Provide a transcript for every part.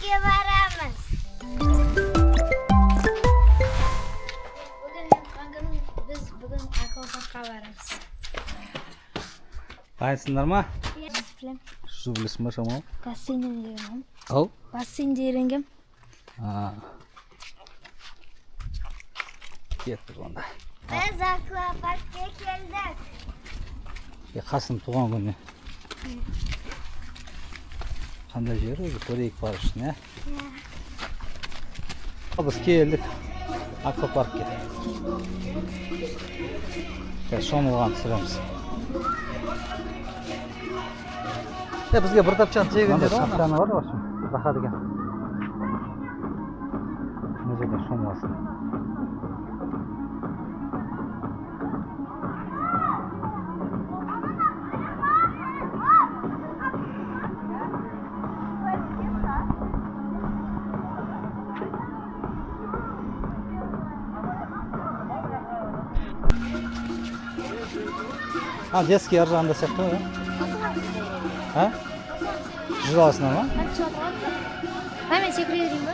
Akvaparkka boramiz. Biz bugun akvaparkka boramiz. Qaysilarmi? Bilim. Shu bilasizmi shamo? Basseyndan yuraman. Al. Basseynda yurangim. Ha. Ketdik onda. Biz akvaparkka keldik. Qasim tug'an kuni. Qanday yer o'zi ko'raylik borishni. Biz keldik akvaparkka. Shomilg'an siramiz. Bizga bir tapchani chegindi. Tapchani bor o'sha. Raqadigan. Nega shomilsin? Ha, детский yarışanda sekti mi? Ha? Jurasına mı? Hemen sekreterim mi?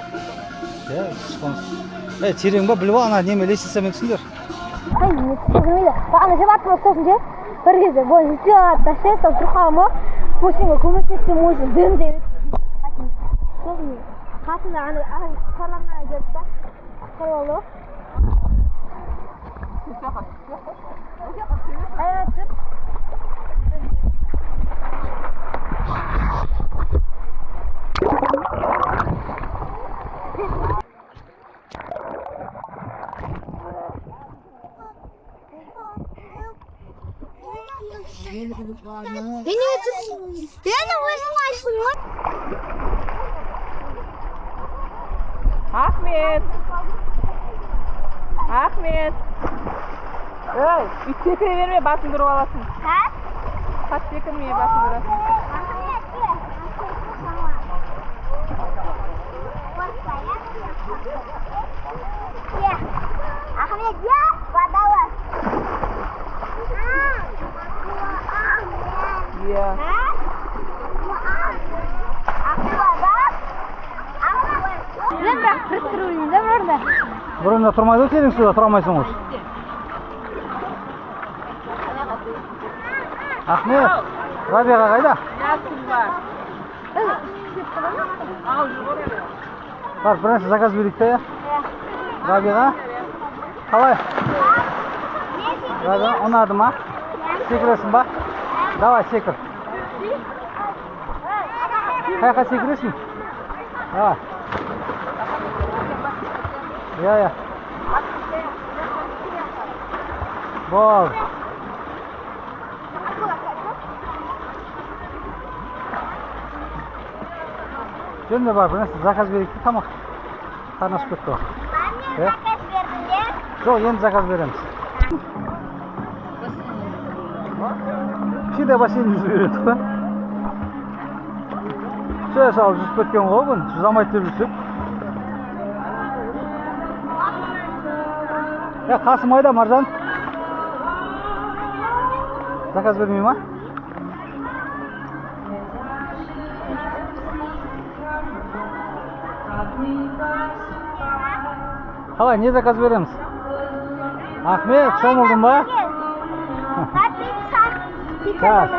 Ya, çıkın. Çirin ba bilva ana neme leşse men түсіндір. Hayır, sekreterim. Ana cevap tasınca bir kez bu istiyor taşlar satırxamı. Moşinga ko'maklashim o'zi dim deb. So'zmi? Qasida ana salamlar kelsa. Qolalo. Evet. Ahmet. Ey, üç tepeye verme, basındırıp alasın. Ha? Kaç çekilmeye basındırasın. Ahmet ya, badawa. Ya. Sen bırak tırtırıyım da orada. Burunda turmaydı senin suda turamaysanız. Ahmet, Rabia'ga qayda? Yasin var. Al, oraya. Bak, birinchi zakaz berdik-da ya. Rabia'ga. Qalay? Rabia, unadimi? Sekirasanmi? Davay, sekir. Qayerga sekirasan? Davay. Ya. Bol. Şimdi var, burası zakaz berdik, tamam. Tanışıp ketdi. Ben zakaz verdim ya. Yok, endi zakaz beramiz. Shida basseyn yuzib yuribdi. Şöyle sağ ol, yüzüp ketgan qo'y buni, suzamay yuribsiz. Ya Qasim oyda Marjon. Zakaz bermaymi? Qalay, ne zakaz beramiz? Ahmet, sho'mildingmi? Pizza.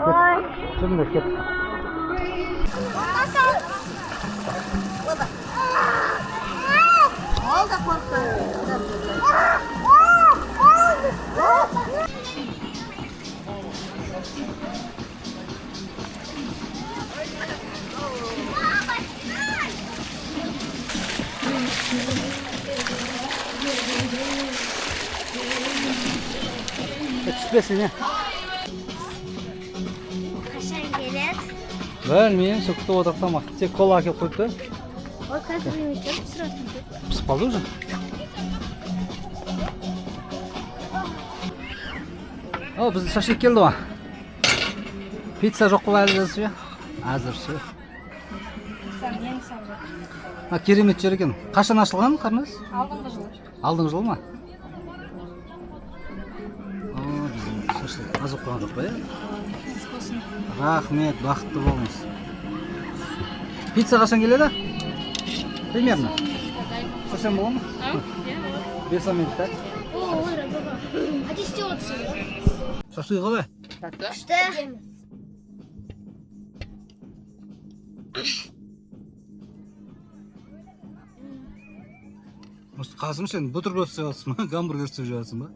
Oy. Şimdi ket. Oldu korktu. Tutmasın ya. Kaşan gelir. Bilmiyorum, şu kutu odak tamam. Tek kola akıp koydu. O kasını yiyeceğim, sırasını. Pısıp kaldı уже. O, bizde şaşlık geldi o. Pizza жоқ қылып әлі жазып Hazır şu. Sen yeni sandım. Ha, керемет жер екен. Қашан ашылған қарындас? Aldığımda жылы. Алдыңғы жыл ма? Шашлык азық қойған жоқ па, иә? Рахмет, бақытты болыңыз. Pizza qachon keladi? Примерно. Совсем bo'lmi? 5 minutda. А ты стёрся. Shashlik qalay? Что? Может, Qasım sen buterbrod istеп жатсың ба? Гамбургер istеп жатсың ба?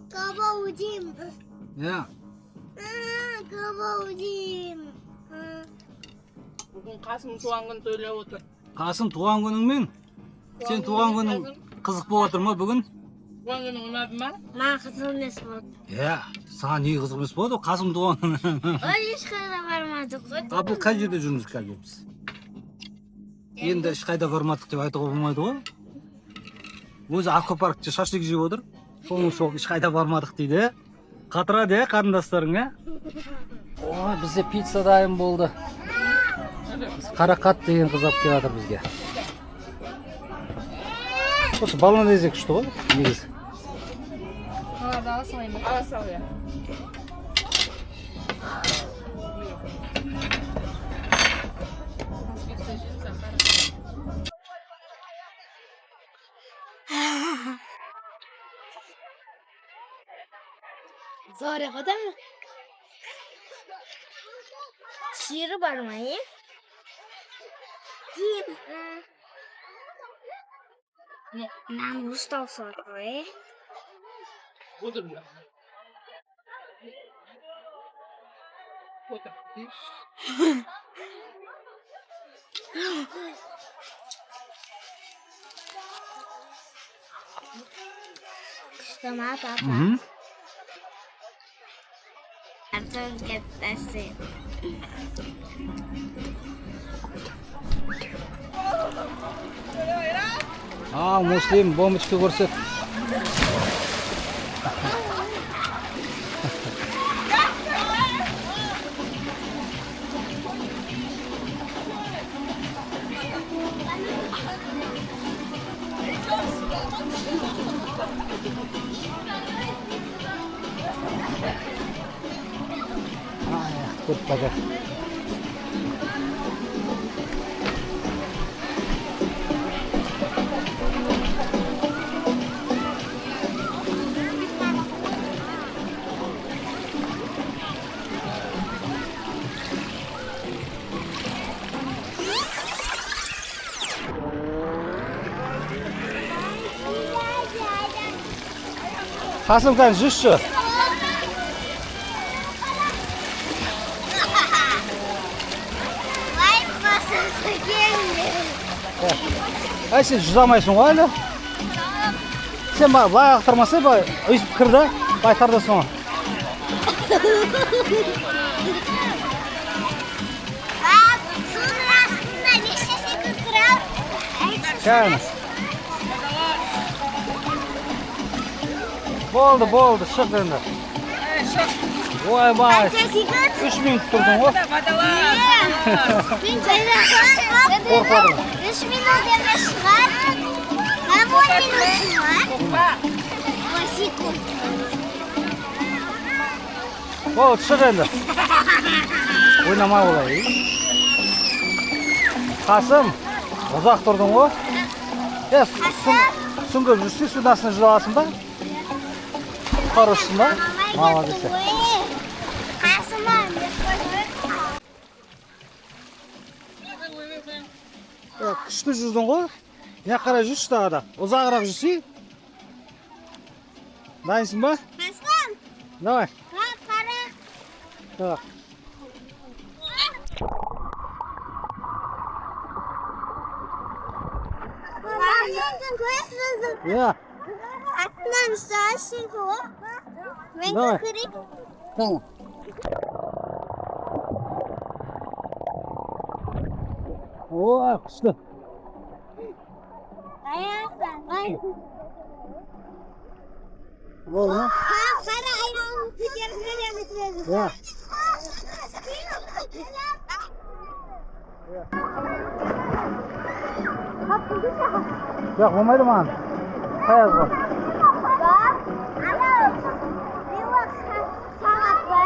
Кабаудим. Ya, Кабаудим. Bugün Kasım tuğan gün söylep otur. Qasım туған күніңмен sen туған күнің қызық болып отыр ма бүгін? Tuğan günü unutma mı? Маған қызық емес болды. Ya, саған не қызық емес болады? Qasım туған күні. Ой, ешқайда бармадық қой. А бұл қай жерде жүрміз қазір біз? Енді ешқайда бармадық деп айтуға болмайды ғой. Өзі аквапаркте шашлик жеп отыр. Соның сол ешқайда бармадық дейді. Қатырады иә қарындастарың, иә? Ой, бізде пицца дайын болды. Қарақат деген қыз алып келіп жатыр бізге. Осы болонез күшті ғой, негізі. Ала сал ya. Зоря, потом сыры бар ма, е? Нам устал сорок, е? Otur ya. Otur. Что ма, папа? Мгм. Артур кеттесі. Муслим, бомбочка көрсет. Көп базар. Qasım kan жүрші. Ай, сен жүз алмайсың ғой әлі. Сен былай ақтырмаса, өйстіп кір да, байтарда соң. Кәне. Болды, шық енді. Ой, бай. 3 минут тұрдың ғой. Қорқадың. 3 минут емес шығар. 10 минут шығар. 10 секунд. Болды, шық енді. Ойнама олай. Қасым, ұзақ тұрдың ғой. Сүңгіп жүрсе, судасын жүз аласың ба? Хорошсың ба? Молодец. Күшті жүрдің ғой. Я қарай жүрші тағы да. Ұзағырақ жүрсей. Дайынсың ба? Аслан, Давай. қара. Давай. Я. Аслан, сашың ғой. Мен Давай. көрейін. Ой, күшті. Болды ма? Қара айналып кетерін Я. Жоқ, болмайды маған. Таяз ғой. Сағат бар.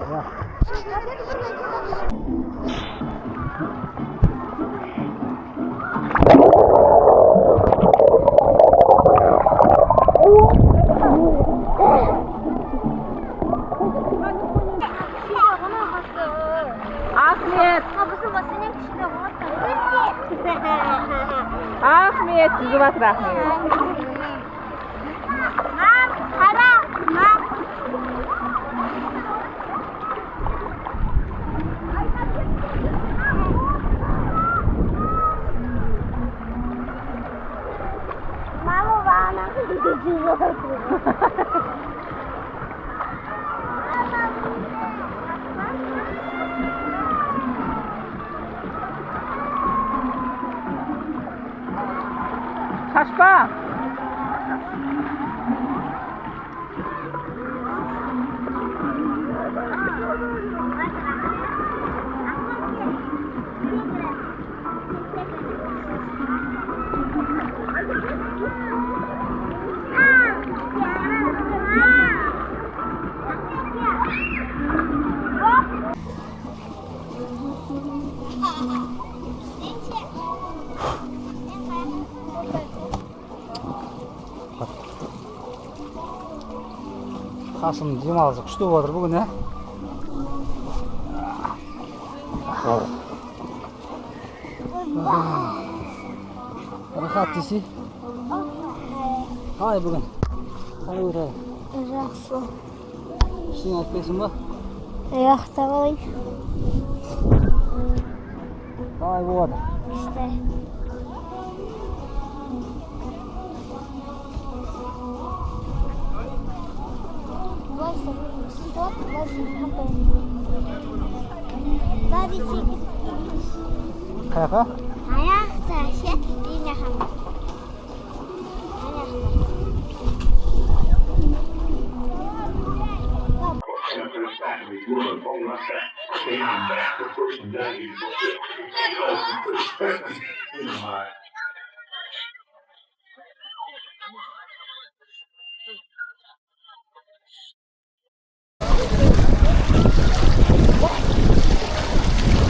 Ahmet. Musun masanın içinde var. Ahmet жүзіп жатыр Ahmet. Мам, қара, мам. Мама, бана. Қашпа. Қасым демалысы күшті болып отыр бүгін, рахат десе. Қалай бүгін? Қалай өтеді? Жақсы. Ештеңе айтпайсың ба? Аяқта қалай? Қалай болады? Күшті. Қаяққа? Аяқта, ше, дейін ақам.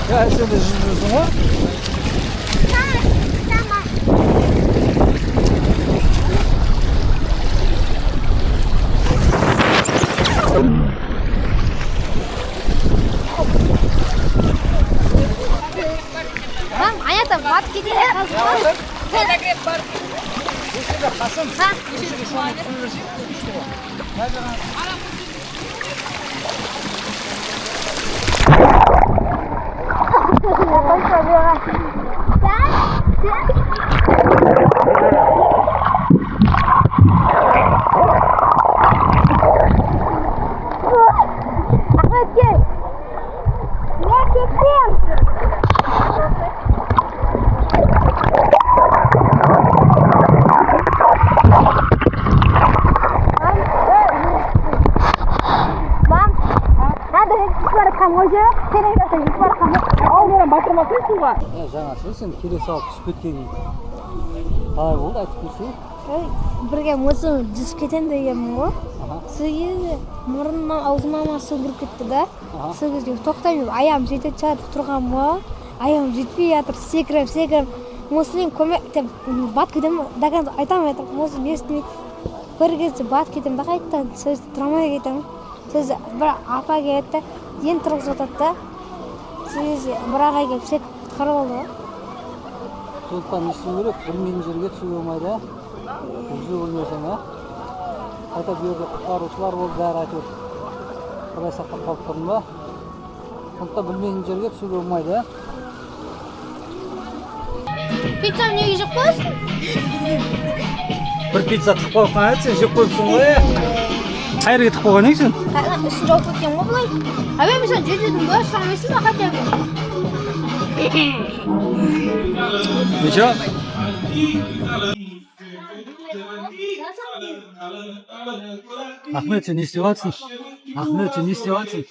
Ja, сен де жүріп жүрсің ғой? Мам, аяқта батып кетеді. Қасым, Ahmet gel. Ya çektim. Мам, надо ешбір қамғойшы, сенің жасың ешбір қамғойшы. Ал менен батырмасың суға. жаңа сен келе салып түсіп кеткенің қалай болды, айтып берсей? Бірге мұсын жүзіп кетем дегенмін ғой. Сол кезде мұрнымнан аузыма су кіріп кетті да. Сол кезде тоқтаймын, аяғым жетеді жатып тұрғанмын ғой. Аяғым жетпей жатыр, секіріп. Мұсылым көмек деп батып кетемін, даган айтамын, мұсылым естімейді. Бір кезде батып кетемін, да қайттан сөзді тұрамай кетемін. Сөзді бір апа келеді, ен тұрғызып жатады да. Сол кезде бір ағай келіп секіріп құтқарып алды ғой. Сондықтан не істеу керек? Білмейтін жерге түсуге болмайды, жүзу білмесең, қайта бұл жерде құтқарушылар болды, бәрі айтып отыр. Құдай сақтап қалып тұрдың ба? Сондықтан білмейтін жерге түсуге болмайды. Пиццам неге жеп қойсың? Бір пицца тықып қойып қана сен жеп қойыпсың ғой. Қай жерге тықып қойған ең сен? Үстін жауып кеткен ғой бұлай. Мен мысалы жетедің бе, сұрамайсың ба хотя бы? Неше? Ахмет, сен не істеп жатсың? Ахмет, сен не істеп жатсың?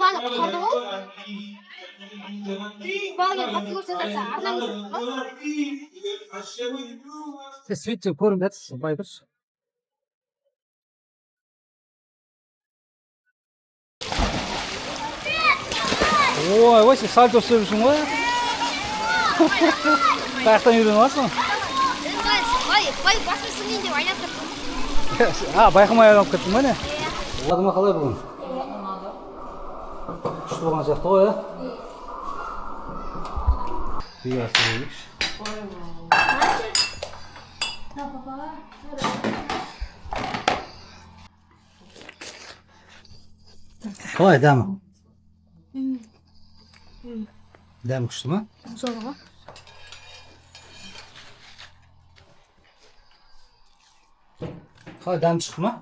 Bana kurtardı o. Bana katı gösterse anlamı. Свет көрініп жатсыз, бай тұршы. Ой, ой, сен сальто істеп жүрсің ғой. Қаяқтан үйреніп аласың? Бай басмысың деп айнап тұрдым. Байқамай айналып кеттің ба не? Оладыма қалай бүгін? Күшті болған сияқты ғой, Үй асты дейікші. Қалай дәмі? Дәмі күшті ма? Зорға. Қалай дәмі шықты ма?